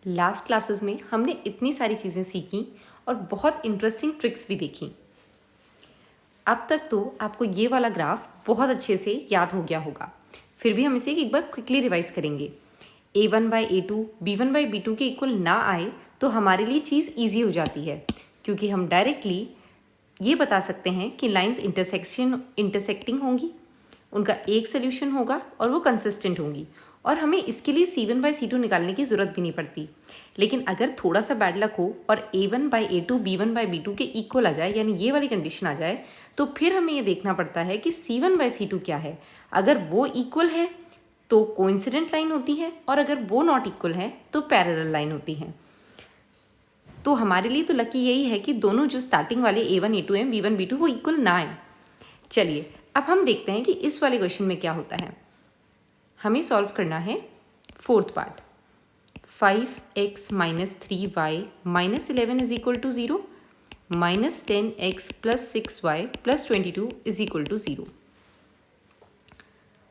Last classes में हमने इतनी सारी चीज़ें सीखी और बहुत इंटरेस्टिंग ट्रिक्स भी देखी। अब तक तो आपको ये वाला ग्राफ बहुत अच्छे से याद हो गया होगा, फिर भी हम इसे एक बार क्विकली रिवाइज करेंगे। a1/a2 b1/b2 के इक्वल ना आए तो हमारे लिए चीज़ ईजी हो जाती है, क्योंकि हम डायरेक्टली ये बता सकते हैं कि लाइंस इंटरसेक्टिंग होंगी, उनका एक सोल्यूशन होगा और वो कंसिस्टेंट होंगी, और हमें इसके लिए c1/c2 निकालने की ज़रूरत भी नहीं पड़ती। लेकिन अगर थोड़ा सा बैड लक हो और a1/a2 b1/b2 के इक्वल आ जाए, यानी ये वाली कंडीशन आ जाए, तो फिर हमें ये देखना पड़ता है कि c1/c2 क्या है। अगर वो इक्वल है तो कोइंसिडेंट लाइन होती है, और अगर वो नॉट इक्वल है तो पैरेलल लाइन होती है। तो हमारे लिए तो लकी यही है कि दोनों जो स्टार्टिंग वाले a1 a2 हैं, b1 b2 वो इक्वल ना आए। चलिए अब हम देखते हैं कि इस वाले क्वेश्चन में क्या होता है। हमें सॉल्व करना है fourth part. 5x - 3y - 11 is equal to 0, -10x + 6y + 22 is equal to 0।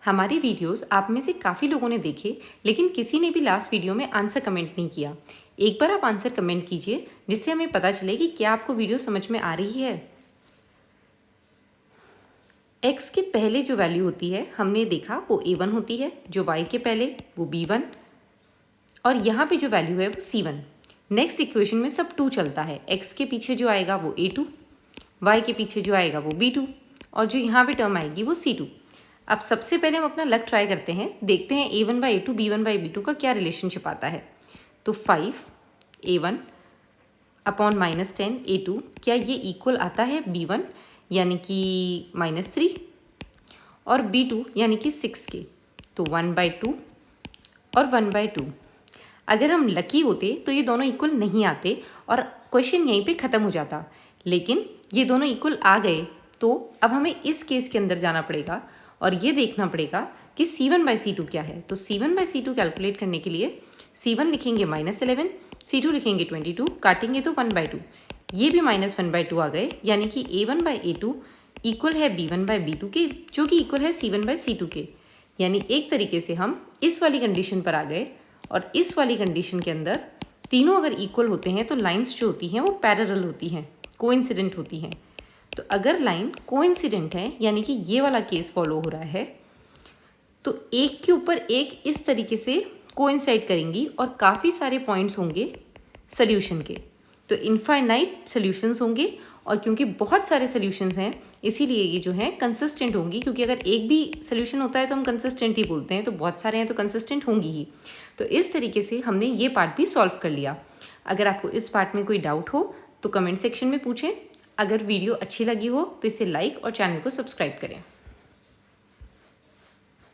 हमारे वीडियोस आप में से काफ़ी लोगों ने देखे, लेकिन किसी ने भी लास्ट वीडियो में आंसर कमेंट नहीं किया। एक बार आप आंसर कमेंट कीजिए, जिससे हमें पता चले कि क्या आपको वीडियो समझ में आ रही है। x के पहले जो वैल्यू होती है हमने देखा वो a1 होती है, जो y के पहले वो b1, और यहाँ पे जो वैल्यू है वो c1। नेक्स्ट इक्वेशन में सब 2 चलता है, x के पीछे जो आएगा वो a2, y के पीछे जो आएगा वो b2, और जो यहाँ पे टर्म आएगी वो c2। अब सबसे पहले हम अपना लक ट्राई करते हैं, देखते हैं a1/a2 b1/b2 का क्या रिलेशनशिप आता है। तो 5a1 अपॉन -10 a2, क्या ये इक्वल आता है b1 यानी कि -3 और b2 यानी कि 6 के, तो 1/2 और 1/2। अगर हम लकी होते तो ये दोनों इक्वल नहीं आते और क्वेश्चन यहीं पे ख़त्म हो जाता, लेकिन ये दोनों इक्वल आ गए। तो अब हमें इस केस के अंदर जाना पड़ेगा और ये देखना पड़ेगा कि c1/c2 क्या है। तो c1/c2 कैलकुलेट करने के लिए c1 लिखेंगे -11, c2 लिखेंगे 22, काटेंगे तो 1/2। ये भी -1/2 आ गए, यानी कि a1/a2 इक्वल है b1/b2 के, जो कि इक्वल है c1/c2 के। यानी एक तरीके से हम इस वाली कंडीशन पर आ गए, और इस वाली कंडीशन के अंदर तीनों अगर इक्वल होते हैं तो लाइंस जो होती हैं वो पैरेलल होती हैं, कोइंसिडेंट होती हैं। तो अगर लाइन कोइंसिडेंट है, यानी कि ये वाला केस फॉलो हो रहा है, तो एक के ऊपर एक इस तरीके से कोइंसाइड करेंगी और काफ़ी सारे पॉइंट्स होंगे सोल्यूशन के। तो इनफाइनाइट सोल्यूशंस होंगे, और क्योंकि बहुत सारे सोल्यूशंस हैं इसीलिए ये जो है कंसिस्टेंट होंगी, क्योंकि अगर एक भी सोल्यूशन होता है तो हम कंसिस्टेंट ही बोलते हैं, तो बहुत सारे हैं तो कंसिस्टेंट होंगी ही। तो इस तरीके से हमने ये पार्ट भी सॉल्व कर लिया। अगर आपको इस पार्ट में कोई डाउट हो तो कमेंट सेक्शन में पूछें। अगर वीडियो अच्छी लगी हो तो इसे लाइक और चैनल को सब्सक्राइब करें।